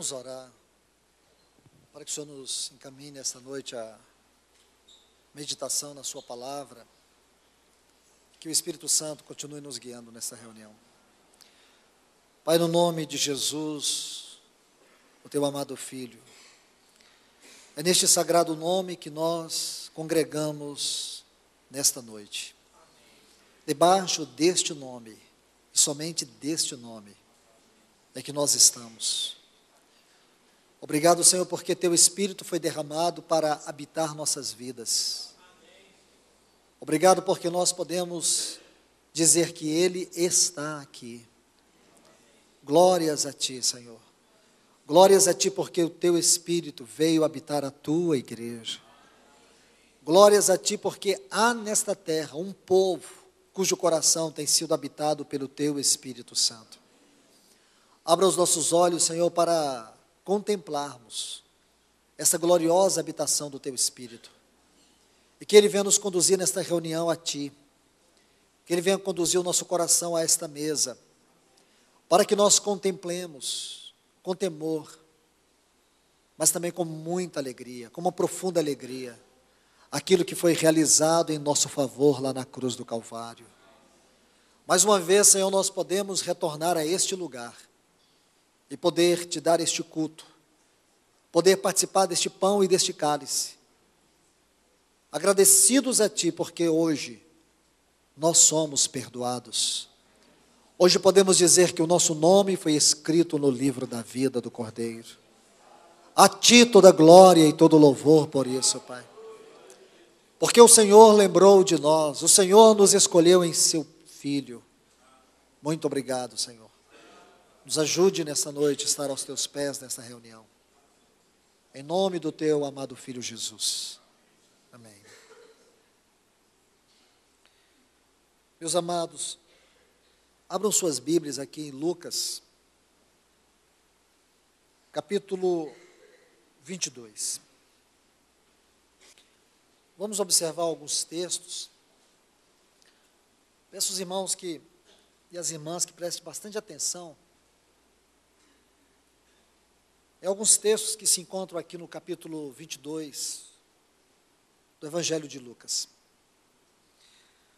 Vamos orar, para que o Senhor nos encaminhe esta noite a meditação na sua palavra, que o Espírito Santo continue nos guiando nessa reunião. Pai, no nome de Jesus, o teu amado Filho, é neste sagrado nome que nós congregamos nesta noite. Debaixo deste nome, e somente deste nome, é que nós estamos. Obrigado, Senhor, porque teu Espírito foi derramado para habitar nossas vidas. Obrigado porque nós podemos dizer que Ele está aqui. Glórias a Ti, Senhor. Glórias a Ti porque o Teu Espírito veio habitar a Tua igreja. Glórias a Ti porque há nesta terra um povo cujo coração tem sido habitado pelo Teu Espírito Santo. Abra os nossos olhos, Senhor, para contemplarmos essa gloriosa habitação do Teu Espírito. E que Ele venha nos conduzir nesta reunião a Ti. Que Ele venha conduzir o nosso coração a esta mesa, para que nós contemplemos com temor, mas também com muita alegria, com uma profunda alegria, aquilo que foi realizado em nosso favor lá na cruz do Calvário. Mais uma vez, Senhor, nós podemos retornar a este lugar e poder Te dar este culto, poder participar deste pão e deste cálice, agradecidos a Ti, porque hoje nós somos perdoados. Hoje podemos dizer que o nosso nome foi escrito no livro da vida do Cordeiro. A Ti toda glória e todo louvor por isso, Pai. Porque o Senhor lembrou de nós, o Senhor nos escolheu em Seu Filho. Muito obrigado, Senhor. Nos ajude nessa noite a estar aos Teus pés nessa reunião. Em nome do Teu amado Filho Jesus. Amém. Meus amados, abram suas Bíblias aqui em Lucas, capítulo 22. Vamos observar alguns textos. Peço aos irmãos e às irmãs que prestem bastante atenção. Em alguns textos que se encontram aqui no capítulo 22 do Evangelho de Lucas.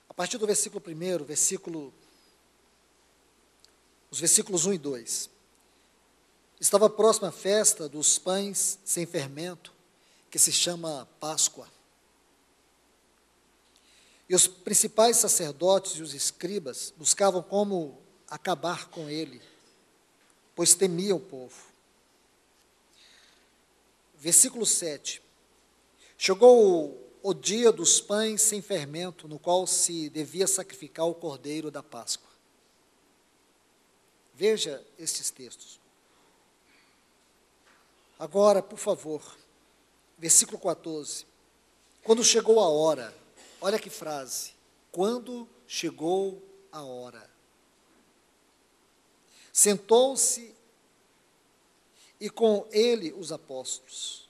A partir do versículo 1, os versículos 1 e 2. Estava próxima a festa dos pães sem fermento, que se chama Páscoa. E os principais sacerdotes e os escribas buscavam como acabar com ele, pois temiam o povo. Versículo 7. Chegou o dia dos pães sem fermento, no qual se devia sacrificar o cordeiro da Páscoa. Veja estes textos. Agora, por favor, versículo 14. Quando chegou a hora, olha que frase, quando chegou a hora, sentou-se e com ele os apóstolos.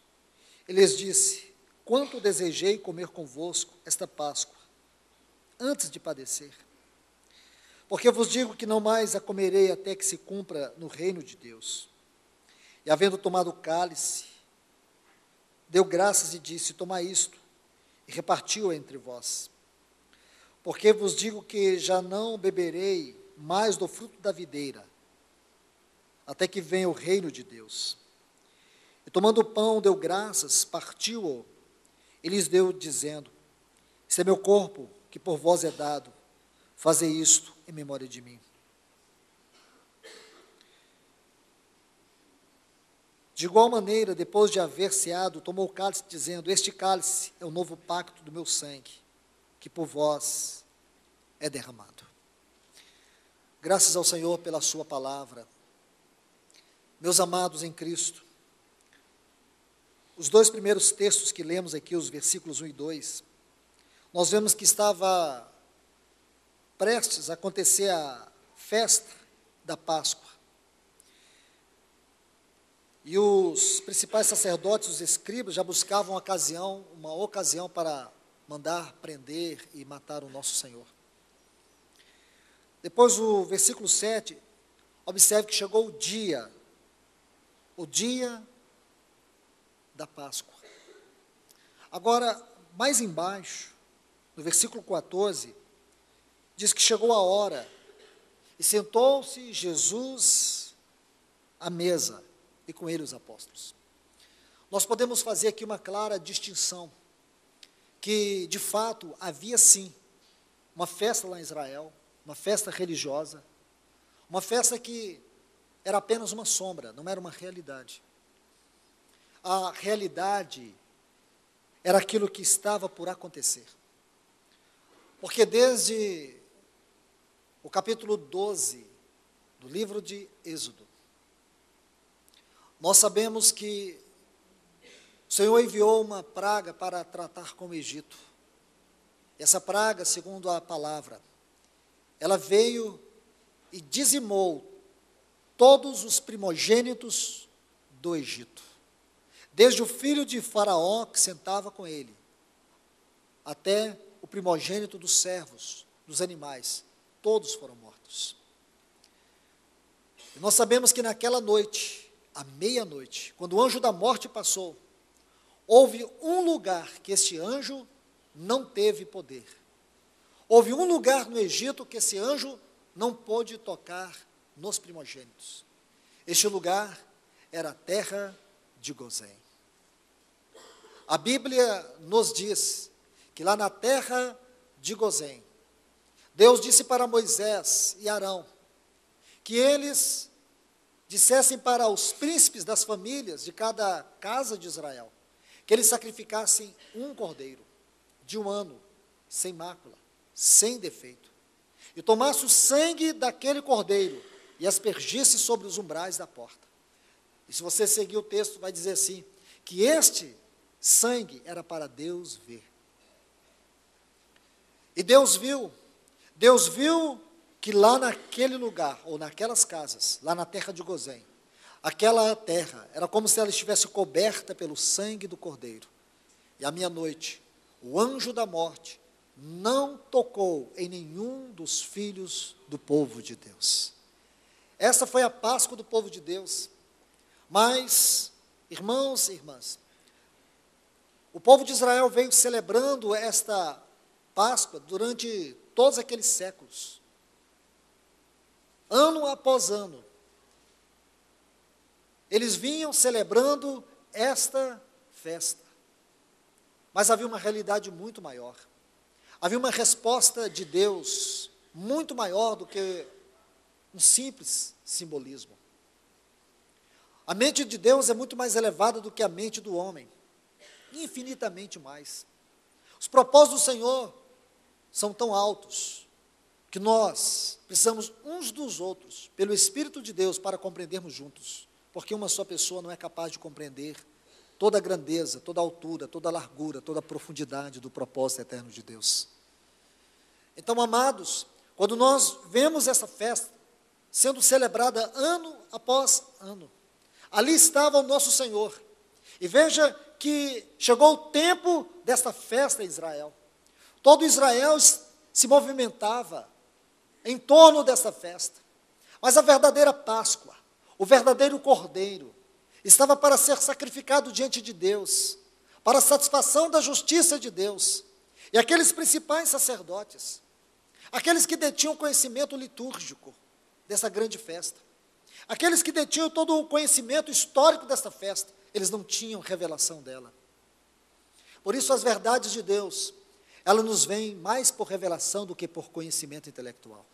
Ele lhes disse: quanto desejei comer convosco esta Páscoa, antes de padecer. Porque vos digo que não mais a comerei até que se cumpra no reino de Deus. E havendo tomado o cálice, deu graças e disse: tomai isto, e repartiu entre vós. Porque vos digo que já não beberei mais do fruto da videira, até que venha o reino de Deus. E tomando o pão, deu graças, partiu-o, e lhes deu, dizendo: este é meu corpo, que por vós é dado, fazei isto em memória de mim. De igual maneira, depois de haver ceado, tomou o cálice, dizendo: este cálice é o novo pacto do meu sangue, que por vós é derramado. Graças ao Senhor pela sua palavra. Meus amados em Cristo, os dois primeiros textos que lemos aqui, os versículos 1 e 2, nós vemos que estava prestes a acontecer a festa da Páscoa. E os principais sacerdotes, os escribas, já buscavam uma ocasião para mandar prender e matar o nosso Senhor. Depois o versículo 7, observe que chegou o dia o dia da Páscoa. Agora, mais embaixo, no versículo 14, diz que chegou a hora e sentou-se Jesus à mesa e com ele os apóstolos. Nós podemos fazer aqui uma clara distinção, que de fato havia sim uma festa lá em Israel, uma festa religiosa, uma festa que era apenas uma sombra, não era uma realidade. A realidade era aquilo que estava por acontecer. Porque desde o capítulo 12 do livro de Êxodo, nós sabemos que o Senhor enviou uma praga para tratar com o Egito. Essa praga, segundo a palavra, ela veio e dizimou todos os primogênitos do Egito. Desde o filho de Faraó, que sentava com ele, até o primogênito dos servos, dos animais, todos foram mortos. E nós sabemos que naquela noite, à meia-noite, quando o anjo da morte passou, houve um lugar que este anjo não teve poder. Houve um lugar no Egito que esse anjo não pôde tocar nos primogênitos. Este lugar era a terra de Gozém. A Bíblia nos diz que lá na terra de Gozém, Deus disse para Moisés e Arão que eles dissessem para os príncipes das famílias de cada casa de Israel que eles sacrificassem um cordeiro de 1 ano, sem mácula, sem defeito, e tomasse o sangue daquele cordeiro e aspergisse sobre os umbrais da porta. E se você seguir o texto, vai dizer assim, que este sangue era para Deus ver. E Deus viu que lá naquele lugar, ou naquelas casas, lá na terra de Gozém, aquela terra era como se ela estivesse coberta pelo sangue do cordeiro. E à meia-noite, o anjo da morte não tocou em nenhum dos filhos do povo de Deus. Essa foi a Páscoa do povo de Deus. Mas, irmãos e irmãs, o povo de Israel veio celebrando esta Páscoa durante todos aqueles séculos. Ano após ano. Eles vinham celebrando esta festa. Mas havia uma realidade muito maior. Havia uma resposta de Deus muito maior do que um simples simbolismo. A mente de Deus é muito mais elevada do que a mente do homem. Infinitamente mais. Os propósitos do Senhor são tão altos que nós precisamos uns dos outros, pelo Espírito de Deus, para compreendermos juntos. Porque uma só pessoa não é capaz de compreender toda a grandeza, toda a altura, toda a largura, toda a profundidade do propósito eterno de Deus. Então, amados, quando nós vemos essa festa sendo celebrada ano após ano, ali estava o nosso Senhor. E veja que chegou o tempo desta festa em Israel. Todo Israel se movimentava em torno desta festa. Mas a verdadeira Páscoa, o verdadeiro Cordeiro, estava para ser sacrificado diante de Deus, para a satisfação da justiça de Deus. E aqueles principais sacerdotes, aqueles que detinham conhecimento litúrgico dessa grande festa, aqueles que detinham todo o conhecimento histórico desta festa, eles não tinham revelação dela. Por isso as verdades de Deus, elas nos vêm mais por revelação do que por conhecimento intelectual.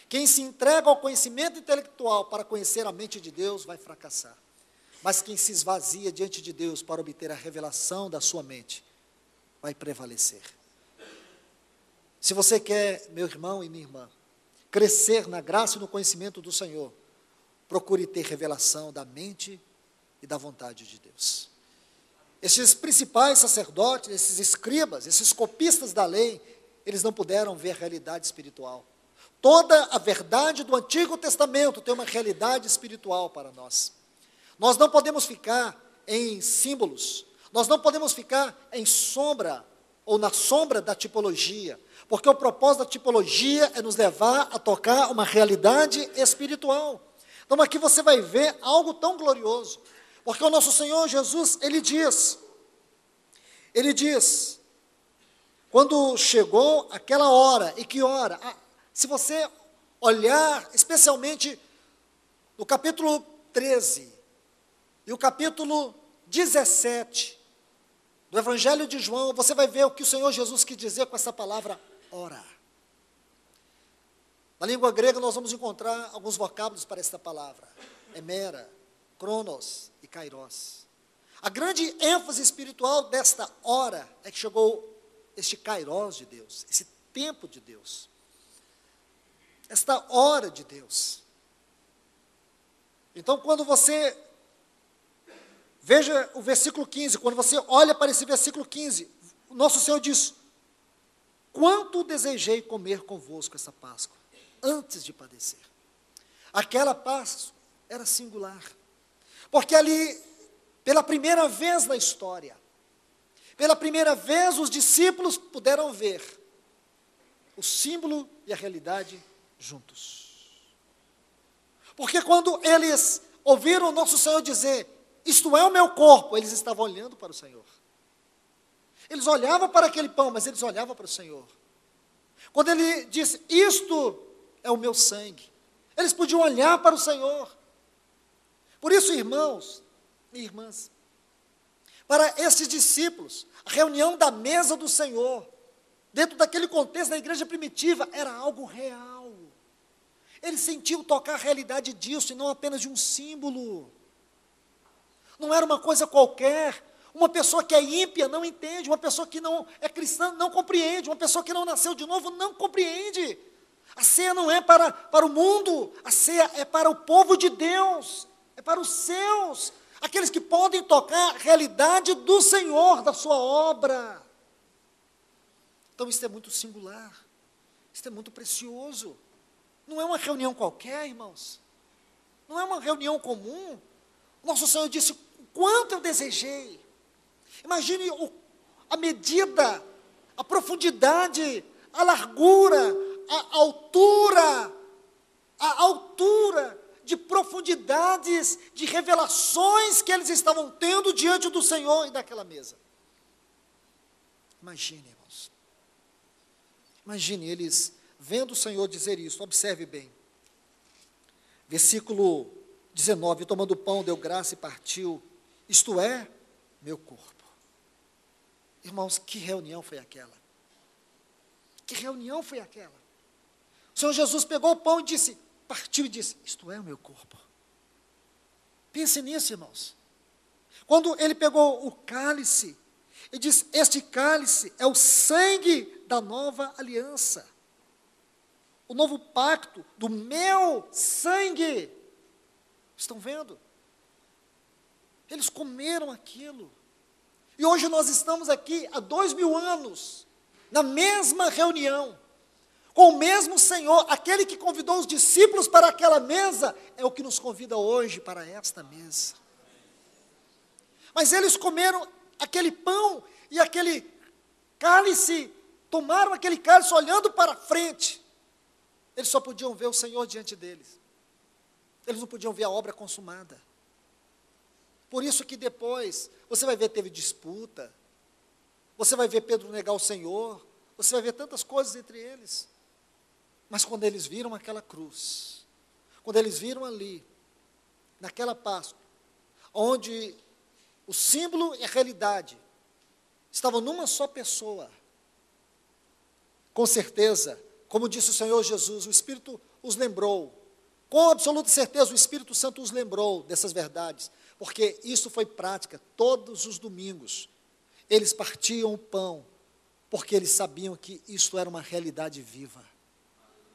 Quem se entrega ao conhecimento intelectual para conhecer a mente de Deus vai fracassar. Mas quem se esvazia diante de Deus para obter a revelação da sua mente, vai prevalecer. Se você quer, meu irmão e minha irmã, crescer na graça e no conhecimento do Senhor, procure ter revelação da mente e da vontade de Deus. Esses principais sacerdotes, esses escribas, esses copistas da lei, eles não puderam ver a realidade espiritual. Toda a verdade do Antigo Testamento tem uma realidade espiritual para nós. Nós não podemos ficar em símbolos, nós não podemos ficar em sombra ou na sombra da tipologia, porque o propósito da tipologia é nos levar a tocar uma realidade espiritual. Então aqui você vai ver algo tão glorioso, porque o nosso Senhor Jesus, Ele diz, quando chegou aquela hora, e que hora? Se você olhar, especialmente no capítulo 13 e o capítulo 17 do Evangelho de João, você vai ver o que o Senhor Jesus quis dizer com essa palavra, hora. Na língua grega nós vamos encontrar alguns vocábulos para esta palavra, emera, cronos e kairos. A grande ênfase espiritual desta hora é que chegou este kairos de Deus, esse tempo de Deus, esta hora de Deus. Então, quando você, veja o versículo 15, quando você olha para esse versículo 15, o nosso Senhor diz, quanto desejei comer convosco essa Páscoa, antes de padecer. Aquela Páscoa era singular, porque ali, pela primeira vez na história, pela primeira vez os discípulos puderam ver o símbolo e a realidade juntos. Porque quando eles ouviram o nosso Senhor dizer, isto é o meu corpo, eles estavam olhando para o Senhor. Eles olhavam para aquele pão, mas eles olhavam para o Senhor. Quando ele disse, isto é o meu sangue, eles podiam olhar para o Senhor. Por isso, irmãos e irmãs, para esses discípulos, a reunião da mesa do Senhor, dentro daquele contexto da igreja primitiva, era algo real. Eles sentiam tocar a realidade disso, e não apenas de um símbolo. Não era uma coisa qualquer. Uma pessoa que é ímpia não entende, uma pessoa que não é cristã não compreende, uma pessoa que não nasceu de novo não compreende. A ceia não é para o mundo, a ceia é para o povo de Deus, é para os seus, aqueles que podem tocar a realidade do Senhor, da sua obra. Então isso é muito singular, isso é muito precioso. Não é uma reunião qualquer, irmãos, não é uma reunião comum. Nosso Senhor disse, quanto eu desejei. Imagine a medida, a profundidade, a largura, a altura de profundidades, de revelações que eles estavam tendo diante do Senhor e daquela mesa. Imagine, irmãos. Imagine eles vendo o Senhor dizer isso, observe bem. Versículo 19, tomando o pão, deu graça e partiu, isto é, meu corpo. Irmãos, que reunião foi aquela? Que reunião foi aquela? O Senhor Jesus pegou o pão e disse, partiu e disse, isto é o meu corpo. Pense nisso, irmãos. Quando ele pegou o cálice, ele disse, este cálice é o sangue da nova aliança. O novo pacto do meu sangue. Estão vendo? Eles comeram aquilo. E hoje nós estamos aqui há 2000 anos, na mesma reunião, com o mesmo Senhor, aquele que convidou os discípulos para aquela mesa, é o que nos convida hoje para esta mesa. Mas eles comeram aquele pão e aquele cálice, tomaram aquele cálice olhando para frente. Eles só podiam ver o Senhor diante deles. Eles não podiam ver a obra consumada. Por isso que depois, você vai ver, teve disputa, você vai ver Pedro negar o Senhor, você vai ver tantas coisas entre eles. Mas quando eles viram aquela cruz, quando eles viram ali, naquela Páscoa, onde o símbolo e a realidade estavam numa só pessoa, com certeza, como disse o Senhor Jesus, o Espírito os lembrou, com absoluta certeza o Espírito Santo os lembrou dessas verdades, porque isso foi prática, todos os domingos, eles partiam o pão, porque eles sabiam que isso era uma realidade viva,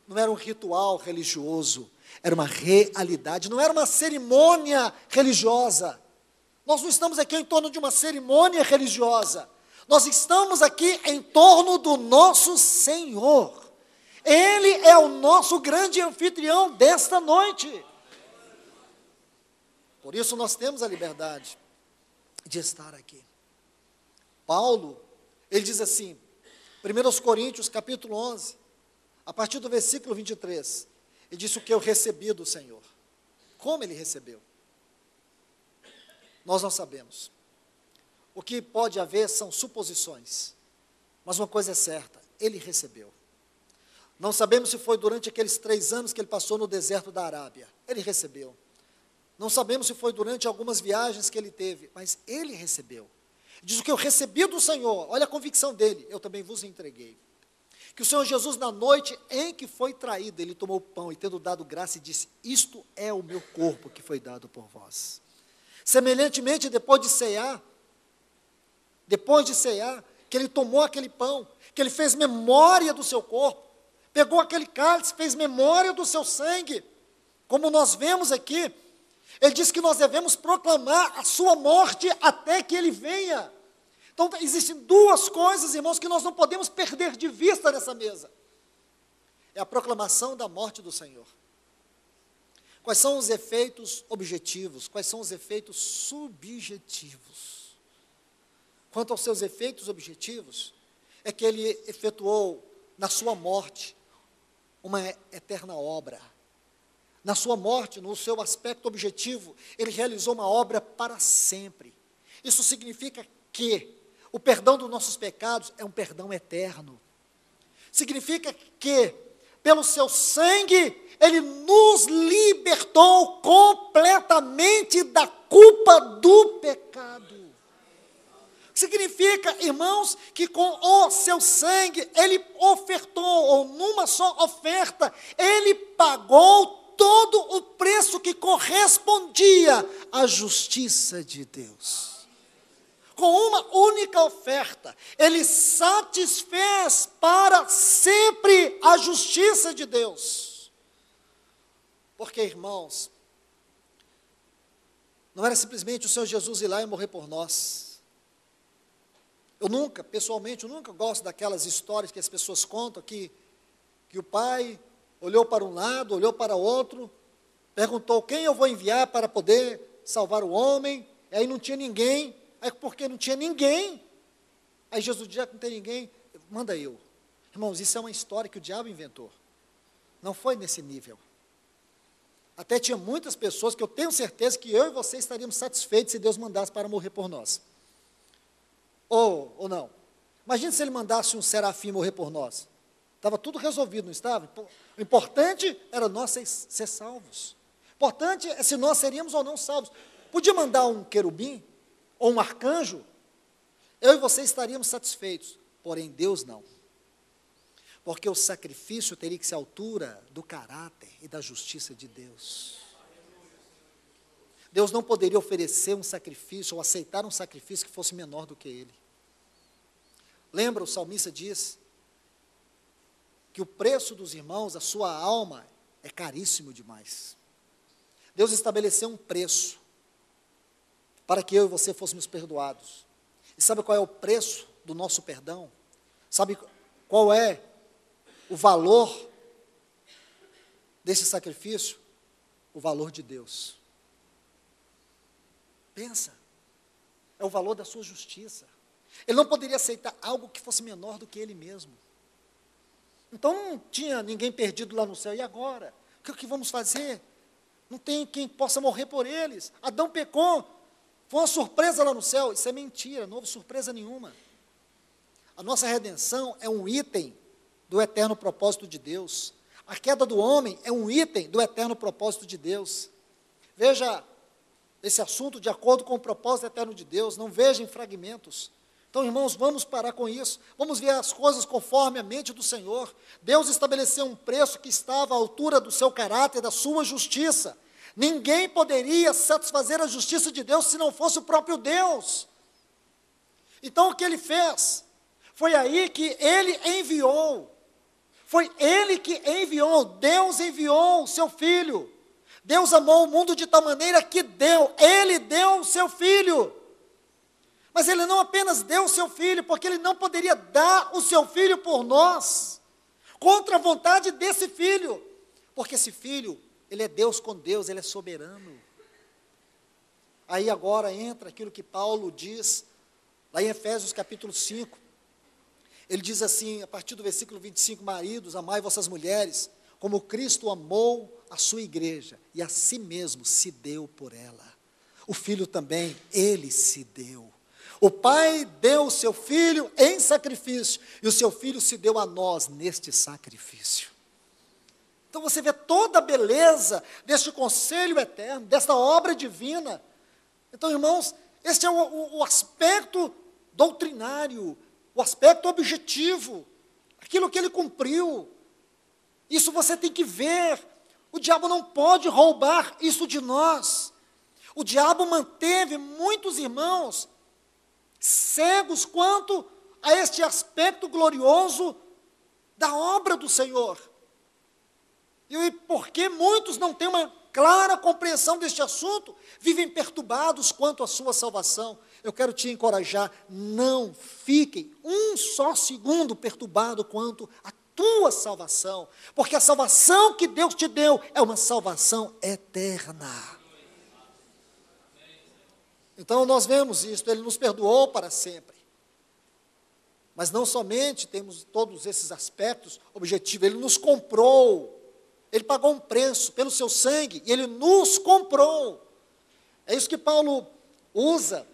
não era um ritual religioso, era uma realidade, não era uma cerimônia religiosa. Nós não estamos aqui em torno de uma cerimônia religiosa, nós estamos aqui em torno do nosso Senhor. Ele é o nosso grande anfitrião desta noite. Por isso nós temos a liberdade de estar aqui. Paulo, ele diz assim, 1 Coríntios capítulo 11, a partir do versículo 23, ele disse o que eu recebi do Senhor. como ele recebeu? Nós não sabemos. O que pode haver são suposições, mas uma coisa é certa, ele recebeu. Não sabemos se foi durante aqueles 3 anos que ele passou no deserto da Arábia, ele recebeu. Não sabemos se foi durante algumas viagens que ele teve, mas ele recebeu. Diz o que eu recebi do Senhor, olha a convicção dele, eu também vos entreguei. Que o Senhor Jesus, na noite em que foi traído, ele tomou o pão e tendo dado graça e disse, isto é o meu corpo que foi dado por vós. Semelhantemente, depois de cear, que ele tomou aquele pão, que ele fez memória do seu corpo, pegou aquele cálice, fez memória do seu sangue, como nós vemos aqui, ele diz que nós devemos proclamar a sua morte até que ele venha. Então, existem 2 coisas, irmãos, que nós não podemos perder de vista nessa mesa. É a proclamação da morte do Senhor. Quais são os efeitos objetivos? Quais são os efeitos subjetivos? Quanto aos seus efeitos objetivos, é que ele efetuou na sua morte uma eterna obra. Na sua morte, no seu aspecto objetivo, ele realizou uma obra para sempre. Isso significa que o perdão dos nossos pecados é um perdão eterno. Significa que, pelo seu sangue, ele nos libertou completamente da culpa do pecado. Significa, irmãos, que com o seu sangue, ele ofertou, ou numa só oferta, ele pagou todo o preço que correspondia à justiça de Deus. Com uma única oferta, ele satisfez para sempre a justiça de Deus. Porque, irmãos, não era simplesmente o Senhor Jesus ir lá e morrer por nós. Pessoalmente, eu nunca gosto daquelas histórias que as pessoas contam, que o pai olhou para um lado, olhou para o outro, perguntou quem eu vou enviar para poder salvar o homem, e aí não tinha ninguém. Aí porque não tinha ninguém, aí Jesus disse, já que não tem ninguém, manda eu. Irmãos, isso é uma história que o diabo inventou. Não foi nesse nível. Até tinha muitas pessoas que eu tenho certeza que eu e você estaríamos satisfeitos se Deus mandasse para morrer por nós. Ou não. Imagina se ele mandasse um serafim morrer por nós. Estava tudo resolvido, não estava? O importante era nós ser salvos. O importante é se nós seríamos ou não salvos. Podia mandar um querubim, ou um arcanjo, eu e você estaríamos satisfeitos, porém Deus não. Porque o sacrifício teria que ser à altura do caráter e da justiça de Deus. Deus não poderia oferecer um sacrifício, ou aceitar um sacrifício que fosse menor do que ele. Lembra, o salmista diz, que o preço dos irmãos, a sua alma, é caríssimo demais. Deus estabeleceu um preço, para que eu e você fôssemos perdoados. E sabe qual é o preço do nosso perdão? Sabe qual é o valor desse sacrifício? O valor de Deus. Pensa, é o valor da sua justiça. Ele não poderia aceitar algo que fosse menor do que ele mesmo. Então não tinha ninguém perdido lá no céu. E agora? O que vamos fazer? Não tem quem possa morrer por eles. Adão pecou. Foi uma surpresa lá no céu. Isso é mentira, não houve surpresa nenhuma. A nossa redenção é um item do eterno propósito de Deus. A queda do homem é um item do eterno propósito de Deus. Veja esse assunto de acordo com o propósito eterno de Deus, não veja em fragmentos. Então, irmãos, vamos parar com isso. Vamos ver as coisas conforme a mente do Senhor. Deus estabeleceu um preço que estava à altura do seu caráter, da sua justiça. Ninguém poderia satisfazer a justiça de Deus se não fosse o próprio Deus. Então o que ele fez? Foi aí que ele enviou. Foi ele que enviou. Deus enviou o seu Filho. Deus amou o mundo de tal maneira que ele deu o seu Filho. Mas ele não apenas deu o seu Filho, porque ele não poderia dar o seu Filho por nós, contra a vontade desse Filho. Porque esse Filho, ele é Deus com Deus, ele é soberano. Aí agora entra aquilo que Paulo diz, lá em Efésios capítulo 5. Ele diz assim, a partir do versículo 25, maridos, amai vossas mulheres, como Cristo amou a sua igreja e a si mesmo se deu por ela. O Filho também, ele se deu. O Pai deu o seu Filho em sacrifício, e o seu Filho se deu a nós neste sacrifício. Então você vê toda a beleza deste conselho eterno, desta obra divina. Então, irmãos, este é o aspecto doutrinário, o aspecto objetivo, aquilo que ele cumpriu. Isso você tem que ver. O diabo não pode roubar isso de nós. O diabo manteve muitos irmãos cegos quanto a este aspecto glorioso da obra do Senhor. E porque muitos não têm uma clara compreensão deste assunto, vivem perturbados quanto à sua salvação. Eu quero te encorajar, não fiquem um só segundo perturbado quanto à tua salvação, porque a salvação que Deus te deu é uma salvação eterna. Então nós vemos isto, ele nos perdoou para sempre. Mas não somente temos todos esses aspectos objetivos, ele nos comprou. Ele pagou um preço pelo seu sangue, e ele nos comprou. É isso que Paulo usa,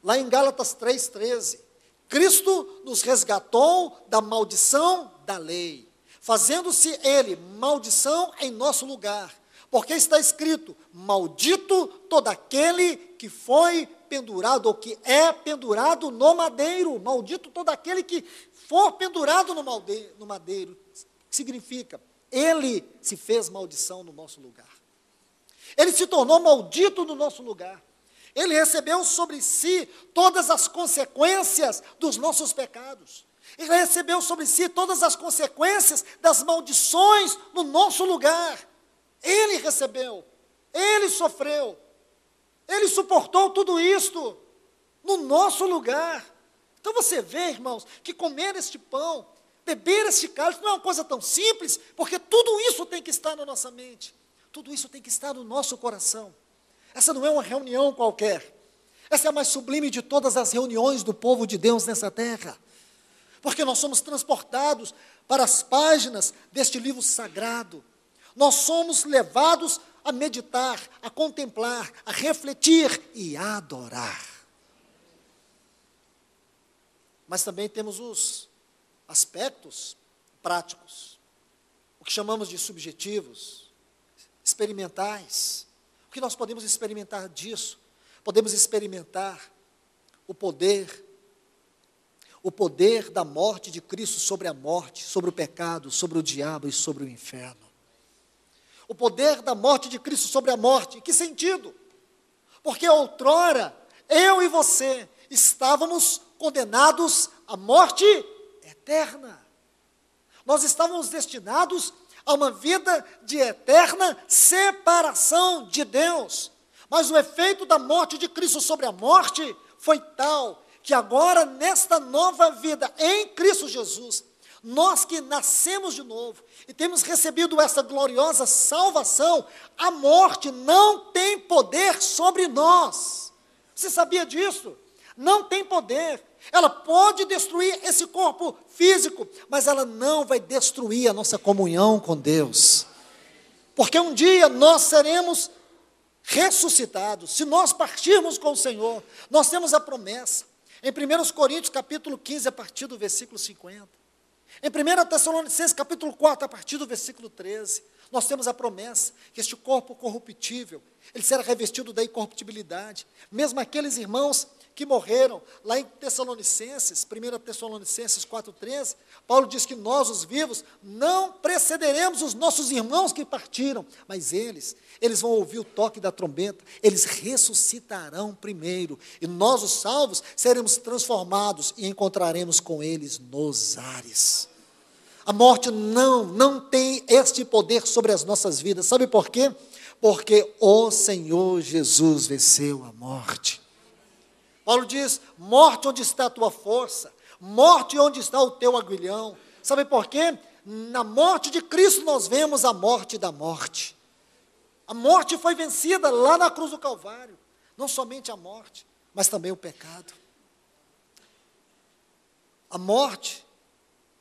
lá em Gálatas 3,13. Cristo nos resgatou da maldição da lei, fazendo-se ele maldição em nosso lugar. Porque está escrito, maldito todo aquele que foi pendurado, ou que é pendurado no madeiro. Maldito todo aquele que for pendurado no madeiro. Significa, ele se fez maldição no nosso lugar. Ele se tornou maldito no nosso lugar. Ele recebeu sobre si todas as consequências dos nossos pecados. Ele recebeu sobre si todas as consequências das maldições no nosso lugar. Ele recebeu, ele sofreu, ele suportou tudo isto no nosso lugar. Então você vê, irmãos, que comer este pão, beber este cálice não é uma coisa tão simples, porque tudo isso tem que estar na nossa mente, tudo isso tem que estar no nosso coração. Essa não é uma reunião qualquer, essa é a mais sublime de todas as reuniões do povo de Deus nessa terra, porque nós somos transportados para as páginas deste livro sagrado. Nós somos levados a meditar, a contemplar, a refletir e a adorar. Mas também temos os aspectos práticos, o que chamamos de subjetivos, experimentais. O que nós podemos experimentar disso? Podemos experimentar o poder da morte de Cristo sobre a morte, sobre o pecado, sobre o diabo e sobre o inferno. O poder da morte de Cristo sobre a morte. Em que sentido? Porque outrora, eu e você estávamos condenados à morte eterna. Nós estávamos destinados a uma vida de eterna separação de Deus. Mas o efeito da morte de Cristo sobre a morte foi tal que agora, nesta nova vida em Cristo Jesus, nós que nascemos de novo e temos recebido essa gloriosa salvação, a morte não tem poder sobre nós. Você sabia disso? Não tem poder. Ela pode destruir esse corpo físico, mas ela não vai destruir a nossa comunhão com Deus. Porque um dia nós seremos ressuscitados. Se nós partirmos com o Senhor, nós temos a promessa. Em 1 Coríntios capítulo 15, a partir do versículo 50. Em 1 Tessalonicenses, capítulo 4, a partir do versículo 13, nós temos a promessa que este corpo corruptível, ele será revestido da incorruptibilidade. Mesmo aqueles irmãos que morreram, lá em Tessalonicenses, 1 Tessalonicenses 4,13, Paulo diz que nós, os vivos, não precederemos os nossos irmãos que partiram, mas eles vão ouvir o toque da trombeta, eles ressuscitarão primeiro, e nós, os salvos, seremos transformados e encontraremos com eles nos ares. A morte não tem este poder sobre as nossas vidas. Sabe por quê? Porque o Senhor Jesus venceu a morte. Paulo diz, morte, onde está a tua força? Morte, onde está o teu aguilhão? Sabe por quê? Na morte de Cristo nós vemos a morte da morte. A morte foi vencida lá na cruz do Calvário. Não somente a morte, mas também o pecado. A morte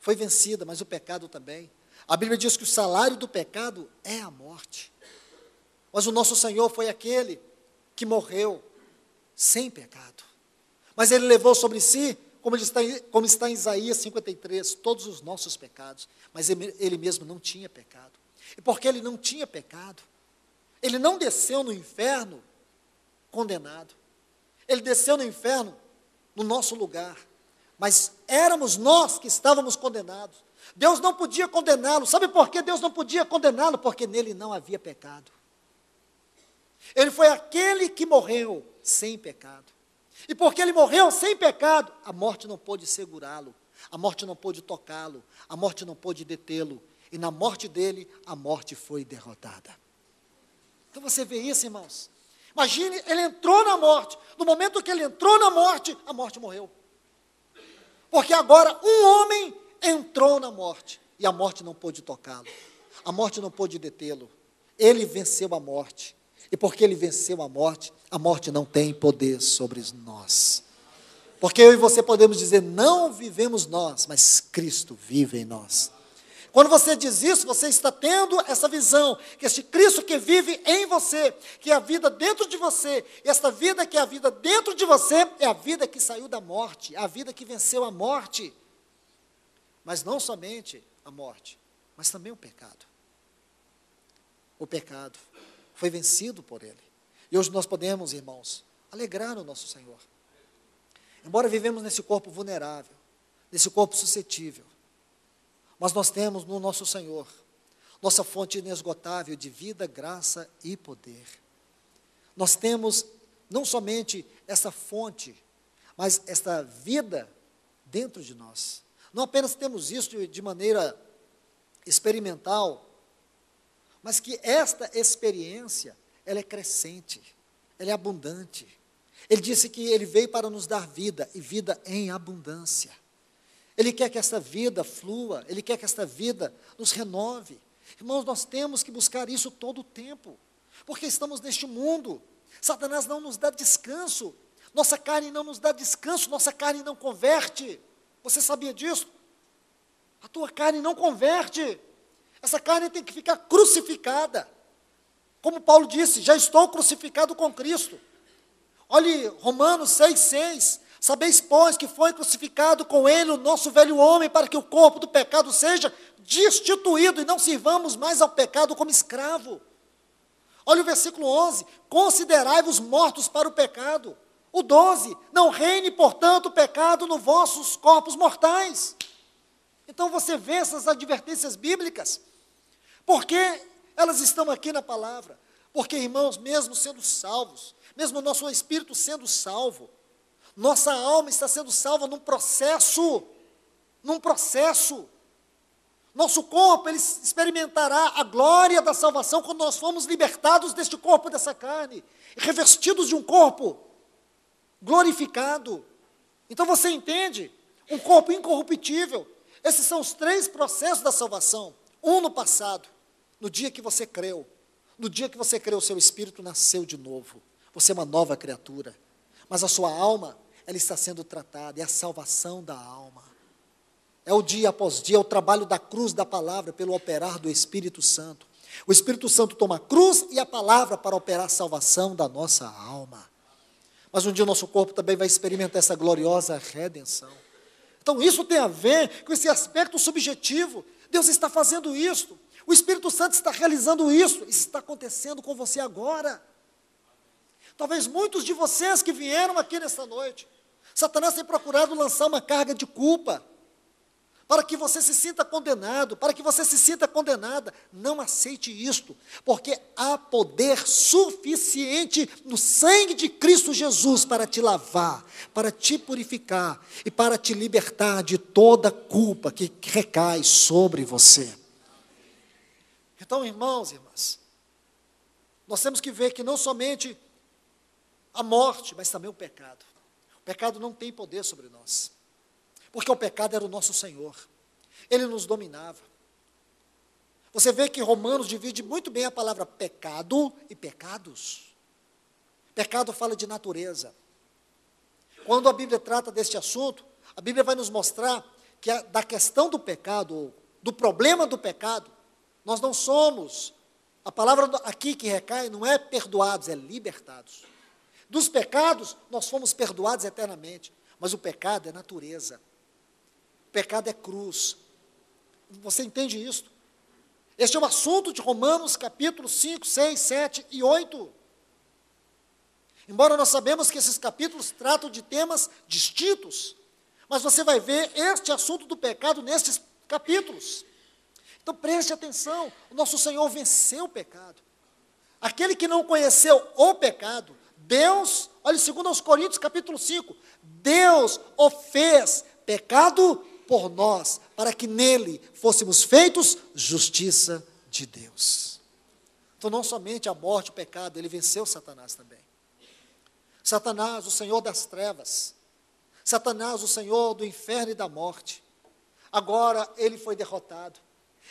foi vencida, mas o pecado também. A Bíblia diz que o salário do pecado é a morte. Mas o nosso Senhor foi aquele que morreu sem pecado. Mas Ele levou sobre si, como está em Isaías 53, todos os nossos pecados. Mas Ele mesmo não tinha pecado. E porque Ele não tinha pecado, Ele não desceu no inferno condenado. Ele desceu no inferno no nosso lugar. Mas éramos nós que estávamos condenados. Deus não podia condená-lo. Sabe por que Deus não podia condená-lo? Porque nele não havia pecado. Ele foi aquele que morreu sem pecado. E porque ele morreu sem pecado, a morte não pôde segurá-lo, a morte não pôde tocá-lo, a morte não pôde detê-lo. E na morte dele, a morte foi derrotada. Então você vê isso, irmãos. Imagine, ele entrou na morte. No momento que ele entrou na morte, a morte morreu. Porque agora um homem entrou na morte, e a morte não pôde tocá-lo, a morte não pôde detê-lo. Ele venceu a morte. E porque ele venceu a morte não tem poder sobre nós. Porque eu e você podemos dizer, não vivemos nós, mas Cristo vive em nós. Quando você diz isso, você está tendo essa visão, que este Cristo que vive em você, que é a vida dentro de você, e esta vida que é a vida dentro de você, é a vida que saiu da morte, é a vida que venceu a morte. Mas não somente a morte, mas também o pecado. O pecado foi vencido por Ele. E hoje nós podemos, irmãos, alegrar o nosso Senhor. Embora vivemos nesse corpo vulnerável, nesse corpo suscetível, mas nós temos no nosso Senhor, nossa fonte inesgotável de vida, graça e poder. Nós temos não somente essa fonte, mas esta vida dentro de nós. Não apenas temos isso de maneira experimental, mas que esta experiência, ela é crescente, ela é abundante. Ele disse que Ele veio para nos dar vida, e vida em abundância. Ele quer que esta vida flua, Ele quer que esta vida nos renove. Irmãos, nós temos que buscar isso todo o tempo, porque estamos neste mundo. Satanás não nos dá descanso, nossa carne não nos dá descanso, nossa carne não converte. Você sabia disso? A tua carne não converte. Essa carne tem que ficar crucificada. Como Paulo disse, já estou crucificado com Cristo. Olhe Romanos 6,6. Sabeis, pois, que foi crucificado com Ele o nosso velho homem, para que o corpo do pecado seja destituído, e não sirvamos mais ao pecado como escravo. Olha o versículo 11. Considerai-vos mortos para o pecado. O 12. Não reine, portanto, o pecado nos vossos corpos mortais. Então você vê essas advertências bíblicas. Por que elas estão aqui na palavra? Porque, irmãos, mesmo sendo salvos, mesmo o nosso espírito sendo salvo, nossa alma está sendo salva num processo. Nosso corpo, ele experimentará a glória da salvação quando nós formos libertados deste corpo, dessa carne, e revestidos de um corpo glorificado. Então você entende? Um corpo incorruptível. Esses são os 3 processos da salvação. Um no passado, no dia que você creu. No dia que você creu, o seu espírito nasceu de novo. Você é uma nova criatura. Mas a sua alma, ela está sendo tratada. É a salvação da alma. É o dia após dia, é o trabalho da cruz da palavra pelo operar do Espírito Santo. O Espírito Santo toma a cruz e a palavra para operar a salvação da nossa alma. Mas um dia o nosso corpo também vai experimentar essa gloriosa redenção. Então isso tem a ver com esse aspecto subjetivo. Deus está fazendo isso. O Espírito Santo está realizando isso. Isso está acontecendo com você agora. Talvez muitos de vocês que vieram aqui nesta noite, Satanás tem procurado lançar uma carga de culpa, para que você se sinta condenado, para que você se sinta condenada. Não aceite isto, porque há poder suficiente no sangue de Cristo Jesus para te lavar, para te purificar e para te libertar de toda culpa que recai sobre você. Então, irmãos e irmãs, nós temos que ver que não somente a morte, mas também o pecado. O pecado não tem poder sobre nós. Porque o pecado era o nosso Senhor. Ele nos dominava. Você vê que Romanos divide muito bem a palavra pecado e pecados. Pecado fala de natureza. Quando a Bíblia trata deste assunto, a Bíblia vai nos mostrar que da questão do pecado, do problema do pecado, nós não somos, a palavra aqui que recai não é perdoados, é libertados. Dos pecados, nós fomos perdoados eternamente, mas o pecado é natureza, o pecado é cruz. Você entende isso? Este é o assunto de Romanos capítulos 5, 6, 7 e 8. Embora nós sabemos que esses capítulos tratam de temas distintos, mas você vai ver este assunto do pecado nesses capítulos. Então preste atenção, o nosso Senhor venceu o pecado. Aquele que não conheceu o pecado, Deus, olha, segundo aos Coríntios capítulo 5, Deus o fez pecado por nós, para que nele fôssemos feitos justiça de Deus. Então não somente a morte, o pecado, ele venceu Satanás também. Satanás, o senhor das trevas, Satanás, o senhor do inferno e da morte, agora ele foi derrotado.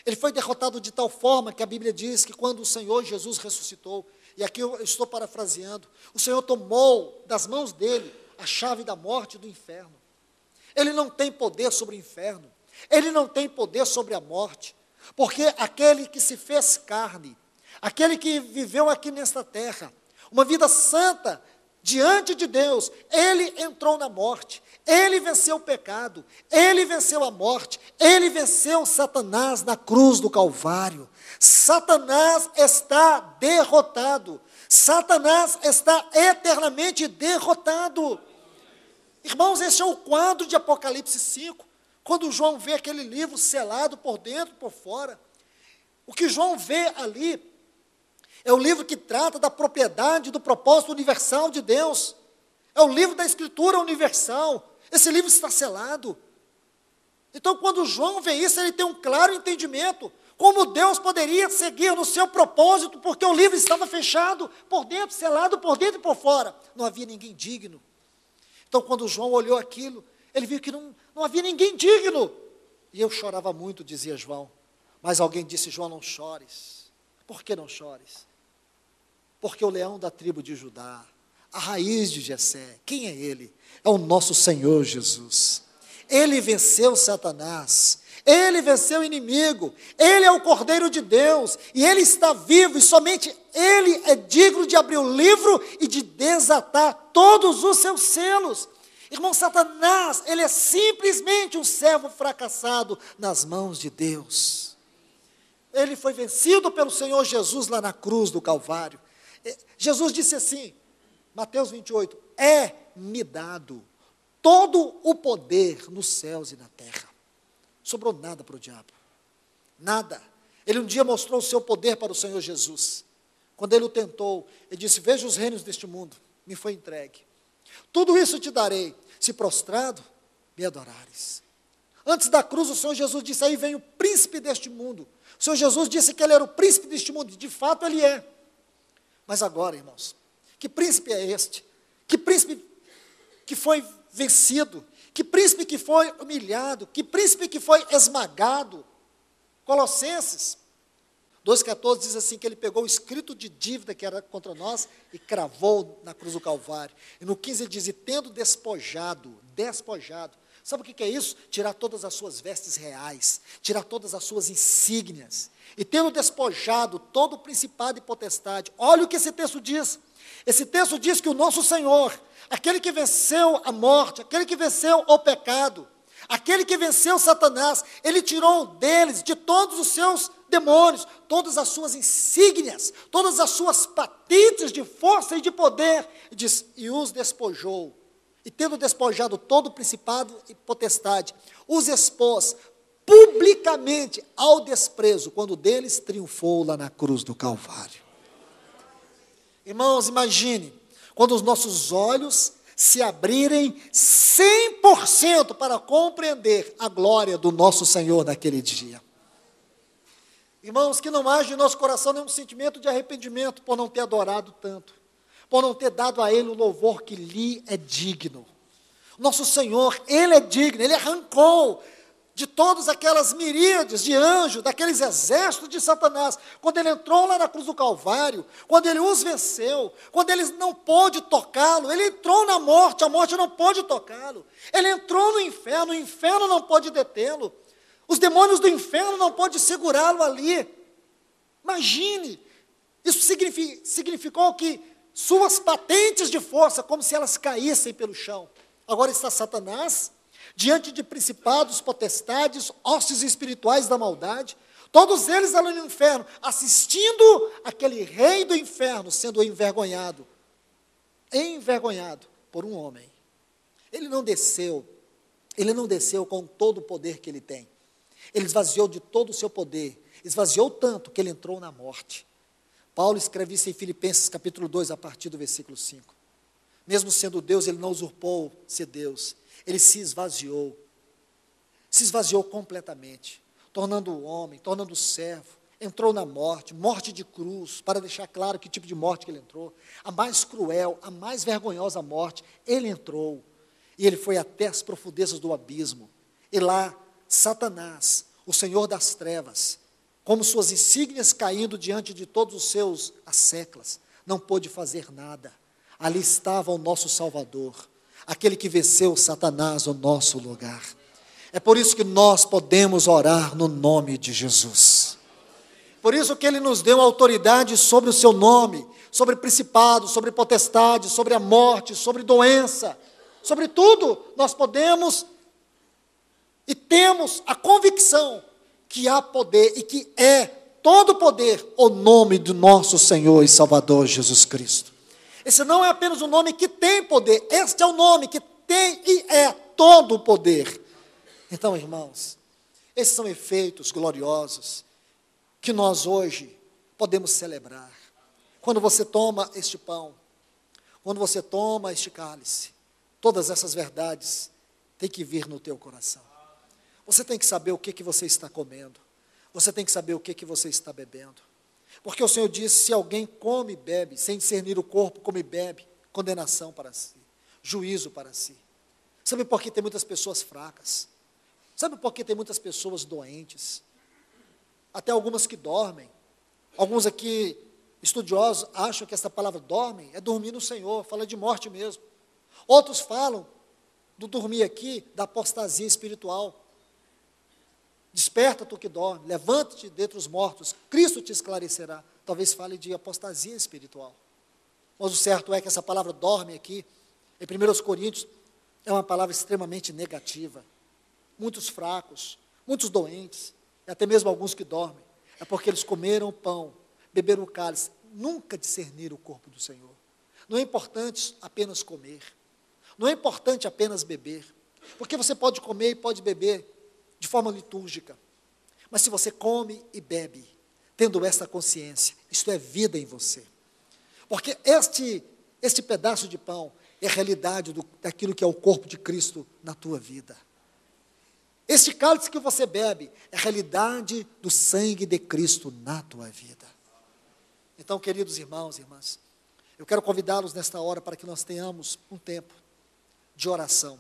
Ele foi derrotado de tal forma que a Bíblia diz que quando o Senhor Jesus ressuscitou, e aqui eu estou parafraseando, o Senhor tomou das mãos dele a chave da morte e do inferno. Ele não tem poder sobre o inferno, ele não tem poder sobre a morte, porque aquele que se fez carne, aquele que viveu aqui nesta terra, uma vida santa diante de Deus, ele entrou na morte, ele venceu o pecado, ele venceu a morte, ele venceu Satanás na cruz do Calvário. Satanás está derrotado, Satanás está eternamente derrotado. Irmãos, esse é o quadro de Apocalipse 5, quando João vê aquele livro selado por dentro e por fora. O que João vê ali é o livro que trata da propriedade, do propósito universal de Deus. É o livro da Escritura universal. Esse livro está selado. Então, quando João vê isso, ele tem um claro entendimento. Como Deus poderia seguir no seu propósito, porque o livro estava fechado por dentro, selado por dentro e por fora. Não havia ninguém digno. Então, quando João olhou aquilo, ele viu que não havia ninguém digno. E eu chorava muito, dizia João. Mas alguém disse, João, não chores. Por que não chores? Porque o leão da tribo de Judá, a raiz de Jessé, quem é ele? É o nosso Senhor Jesus. Ele venceu Satanás, ele venceu o inimigo, ele é o Cordeiro de Deus, e ele está vivo, e somente ele é digno de abrir o livro e de desatar todos os seus selos. Irmão, Satanás, ele é simplesmente um servo fracassado nas mãos de Deus. Ele foi vencido pelo Senhor Jesus lá na cruz do Calvário. Jesus disse assim, Mateus 28, é-me dado todo o poder nos céus e na terra. Sobrou nada para o diabo, nada. Ele um dia mostrou o seu poder para o Senhor Jesus. Quando ele o tentou, ele disse, veja os reinos deste mundo, me foi entregue. Tudo isso te darei, se prostrado me adorares. Antes da cruz, o Senhor Jesus disse, aí vem o príncipe deste mundo. O Senhor Jesus disse que ele era o príncipe deste mundo, de fato ele é. Mas agora, irmãos, que príncipe é este? Que príncipe que foi vencido? Que príncipe que foi humilhado? Que príncipe que foi esmagado? Colossenses 2,14 diz assim, que ele pegou o escrito de dívida que era contra nós e cravou na cruz do Calvário. E no 15 ele diz, e tendo despojado, sabe o que é isso? Tirar todas as suas vestes reais, tirar todas as suas insígnias, e tendo despojado todo o principado e potestade. Olha o que esse texto diz. Esse texto diz que o nosso Senhor, aquele que venceu a morte, aquele que venceu o pecado, aquele que venceu Satanás, ele tirou deles, de todos os seus demônios, todas as suas insígnias, todas as suas patentes de força e de poder, e diz, e os despojou. E tendo despojado todo o principado e potestade, os expôs publicamente ao desprezo, quando deles triunfou lá na cruz do Calvário. Irmãos, imagine, quando os nossos olhos se abrirem 100% para compreender a glória do nosso Senhor naquele dia. Irmãos, que não haja em nosso coração nenhum sentimento de arrependimento por não ter adorado tanto, por não ter dado a Ele o louvor que lhe é digno. Nosso Senhor, Ele é digno, Ele arrancou de todas aquelas miríades de anjos, daqueles exércitos de Satanás, quando ele entrou lá na cruz do Calvário, quando ele os venceu, quando ele não pôde tocá-lo, ele entrou na morte, a morte não pôde tocá-lo, ele entrou no inferno, o inferno não pôde detê-lo. Os demônios do inferno não podem segurá-lo ali. Imagine, isso significou que suas patentes de força, como se elas caíssem pelo chão. Agora está Satanás, diante de principados, potestades, hostes espirituais da maldade, todos eles ali no inferno, assistindo aquele rei do inferno sendo envergonhado por um homem. Ele não desceu com todo o poder que ele tem. Ele esvaziou de todo o seu poder, esvaziou tanto que ele entrou na morte. Paulo escreve isso em Filipenses capítulo 2, a partir do versículo 5. Mesmo sendo Deus, ele não usurpou ser Deus, ele se esvaziou completamente, tornando o homem, tornando o servo, entrou na morte, morte de cruz, para deixar claro que tipo de morte que ele entrou, a mais cruel, a mais vergonhosa morte, ele entrou, e ele foi até as profundezas do abismo, e lá, Satanás, o Senhor das trevas, como suas insígnias caindo diante de todos os seus asseclas, não pôde fazer nada. Ali estava o nosso Salvador, aquele que venceu Satanás no nosso lugar. É por isso que nós podemos orar no nome de Jesus. Por isso que Ele nos deu autoridade sobre o seu nome, sobre principado, sobre potestade, sobre a morte, sobre doença, sobre tudo nós podemos e temos a convicção que há poder e que é todo poder o nome do nosso Senhor e Salvador Jesus Cristo. Esse não é apenas um nome que tem poder, este é o nome que tem e é todo o poder. Então, irmãos, esses são efeitos gloriosos que nós hoje podemos celebrar. Quando você toma este pão, quando você toma este cálice, todas essas verdades têm que vir no teu coração. Você tem que saber o que você está comendo. Você tem que saber o que você está bebendo. Porque o Senhor disse, se alguém come e bebe, sem discernir o corpo, come e bebe, condenação para si, juízo para si. Sabe por que tem muitas pessoas fracas? Sabe por que tem muitas pessoas doentes? Até algumas que dormem. Alguns aqui, estudiosos, acham que essa palavra dormem é dormir no Senhor, fala de morte mesmo. Outros falam do dormir aqui, da apostasia espiritual. Desperta tu que dorme, levanta-te dentre os mortos, Cristo te esclarecerá. Talvez fale de apostasia espiritual. Mas o certo é que essa palavra dorme aqui, em 1 Coríntios, é uma palavra extremamente negativa. Muitos fracos, muitos doentes, e até mesmo alguns que dormem, é porque eles comeram o pão, beberam o cálice, nunca discerniram o corpo do Senhor. Não é importante apenas comer, não é importante apenas beber, porque você pode comer e pode beber de forma litúrgica, mas se você come e bebe, tendo essa consciência, isto é vida em você, porque este pedaço de pão é a realidade daquilo que é o corpo de Cristo na tua vida. Este cálice que você bebe é a realidade do sangue de Cristo na tua vida. Então, queridos irmãos e irmãs, eu quero convidá-los nesta hora para que nós tenhamos um tempo de oração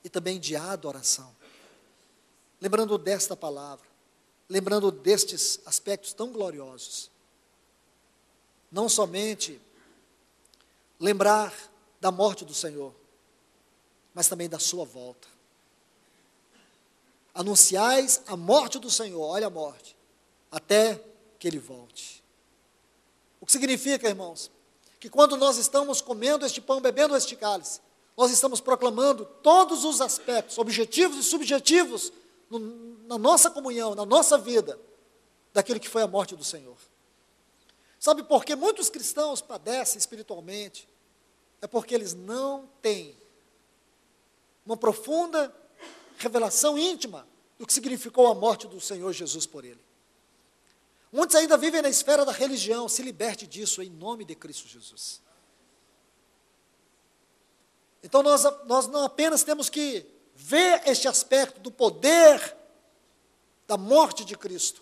e também de adoração. Lembrando desta palavra, lembrando destes aspectos tão gloriosos. Não somente lembrar da morte do Senhor, mas também da sua volta. Anunciais a morte do Senhor, olha a morte, até que Ele volte. O que significa, irmãos, que quando nós estamos comendo este pão, bebendo este cálice, nós estamos proclamando todos os aspectos, objetivos e subjetivos, na nossa comunhão, na nossa vida, daquilo que foi a morte do Senhor. Sabe por que muitos cristãos padecem espiritualmente? É porque eles não têm uma profunda revelação íntima do que significou a morte do Senhor Jesus por ele. Muitos ainda vivem na esfera da religião, se liberte disso em nome de Cristo Jesus. Então nós não apenas temos que ver este aspecto do poder da morte de Cristo,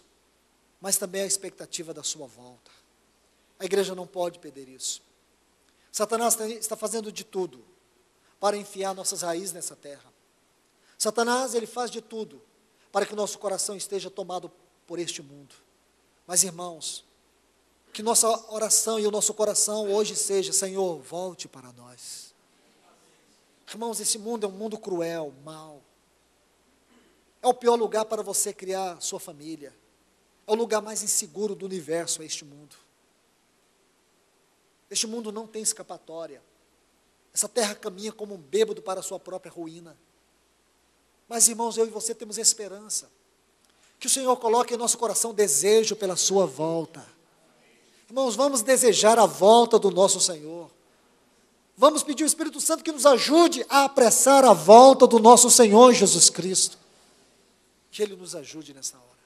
mas também a expectativa da sua volta. A igreja não pode perder isso. Satanás está fazendo de tudo para enfiar nossas raízes nessa terra. Satanás, ele faz de tudo para que o nosso coração esteja tomado por este mundo. Mas, irmãos, que nossa oração e o nosso coração hoje seja, Senhor, volte para nós. Irmãos, esse mundo é um mundo cruel, mau. É o pior lugar para você criar sua família. É o lugar mais inseguro do universo, é este mundo. Este mundo não tem escapatória. Essa terra caminha como um bêbado para a sua própria ruína. Mas, irmãos, eu e você temos esperança. Que o Senhor coloque em nosso coração desejo pela sua volta. Irmãos, vamos desejar a volta do nosso Senhor. Vamos pedir ao Espírito Santo que nos ajude a apressar a volta do nosso Senhor Jesus Cristo. Que Ele nos ajude nessa hora.